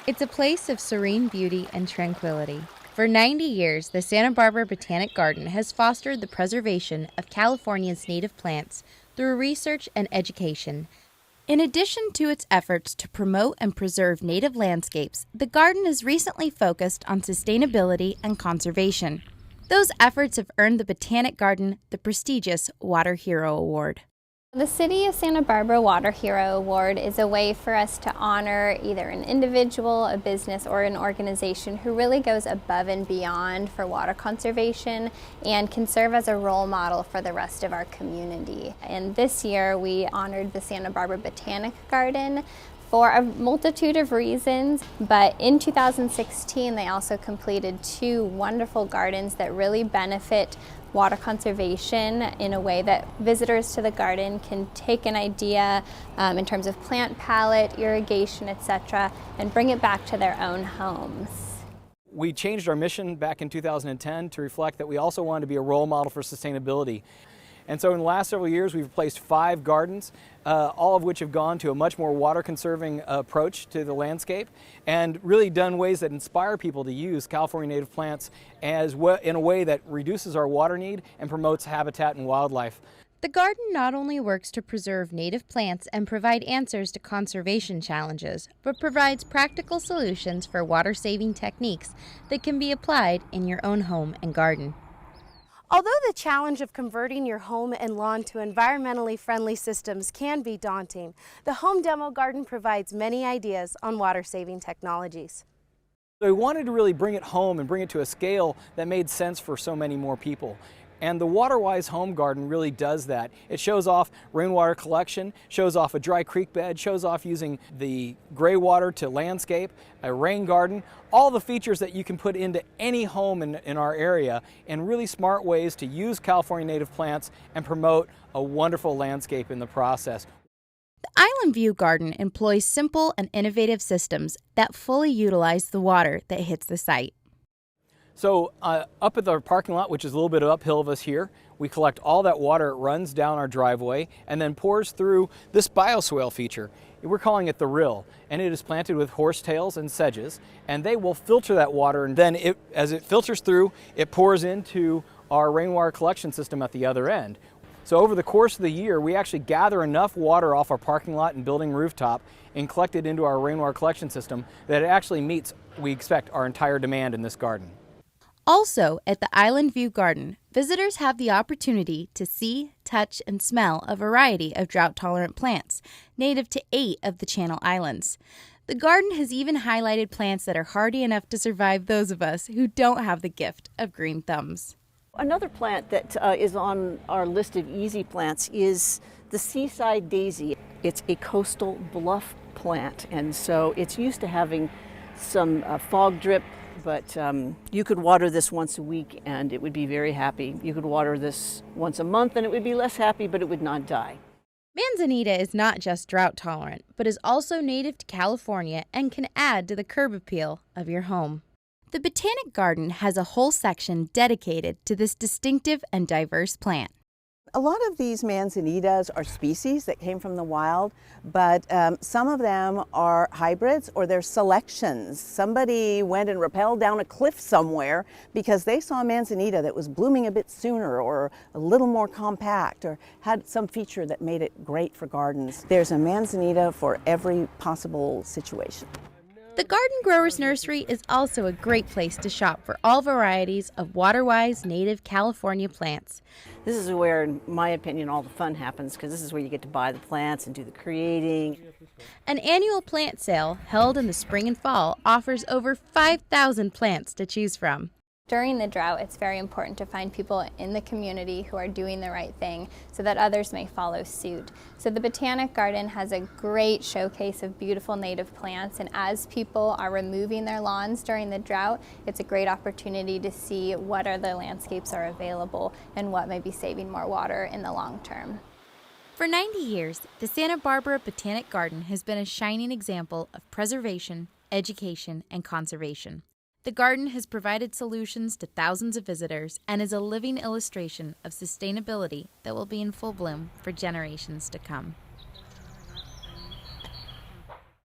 It's a place of serene beauty and tranquility. For 90 years, the Santa Barbara Botanic Garden has fostered the preservation of California's native plants through research and education. In addition to its efforts to promote and preserve native landscapes, the garden has recently focused on sustainability and conservation. Those efforts have earned the Botanic Garden the prestigious Water Hero Award. The City of Santa Barbara Water Hero Award is a way for us to honor either an individual, a business, or an organization who really goes above and beyond for water conservation and can serve as a role model for the rest of our community. And this year we honored the Santa Barbara Botanic Garden for a multitude of reasons, but in 2016 they also completed 2 wonderful gardens that really benefit water conservation in a way that visitors to the garden can take an idea in terms of plant palette, irrigation, etc., and bring it back to their own homes. We changed our mission back in 2010 to reflect that we also wanted to be a role model for sustainability. And so in the last several years, we've replaced 5 gardens, all of which have gone to a much more water-conserving approach to the landscape, and really done ways that inspire people to use California native plants as well, in a way that reduces our water need and promotes habitat and wildlife. The garden not only works to preserve native plants and provide answers to conservation challenges, but provides practical solutions for water-saving techniques that can be applied in your own home and garden. Although the challenge of converting your home and lawn to environmentally friendly systems can be daunting, the Home Demo Garden provides many ideas on water-saving technologies. So we wanted to really bring it home and bring it to a scale that made sense for so many more people. And the WaterWise Home Garden really does that. It shows off rainwater collection, shows off a dry creek bed, shows off using the gray water to landscape, a rain garden, all the features that you can put into any home in our area, and really smart ways to use California native plants and promote a wonderful landscape in the process. The Island View Garden employs simple and innovative systems that fully utilize the water that hits the site. So up at the parking lot, which is a little bit uphill of us here, we collect all that water. It runs down our driveway and then pours through this bioswale feature. We're calling it the rill, and it is planted with horsetails and sedges, and they will filter that water, and then as it filters through, it pours into our rainwater collection system at the other end. So over the course of the year, we actually gather enough water off our parking lot and building rooftop and collect it into our rainwater collection system that it actually meets, we expect, our entire demand in this garden. Also, at the Island View Garden, visitors have the opportunity to see, touch, and smell a variety of drought-tolerant plants, native to 8 of the Channel Islands. The garden has even highlighted plants that are hardy enough to survive those of us who don't have the gift of green thumbs. Another plant that is on our list of easy plants is the seaside daisy. It's a coastal bluff plant, and so it's used to having some fog drip, but you could water this once a week and it would be very happy. You could water this once a month and it would be less happy, but it would not die. Manzanita is not just drought tolerant, but is also native to California and can add to the curb appeal of your home. The Botanic Garden has a whole section dedicated to this distinctive and diverse plant. A lot of these manzanitas are species that came from the wild, but some of them are hybrids or they're selections. Somebody went and rappelled down a cliff somewhere because they saw a manzanita that was blooming a bit sooner or a little more compact or had some feature that made it great for gardens. There's a manzanita for every possible situation. The Garden Growers Nursery is also a great place to shop for all varieties of WaterWise native California plants. This is where, in my opinion, all the fun happens, because this is where you get to buy the plants and do the creating. An annual plant sale held in the spring and fall offers over 5,000 plants to choose from. During the drought, it's very important to find people in the community who are doing the right thing so that others may follow suit. So the Botanic Garden has a great showcase of beautiful native plants, and as people are removing their lawns during the drought, it's a great opportunity to see what other landscapes are available and what may be saving more water in the long term. For 90 years, the Santa Barbara Botanic Garden has been a shining example of preservation, education, and conservation. The garden has provided solutions to thousands of visitors and is a living illustration of sustainability that will be in full bloom for generations to come.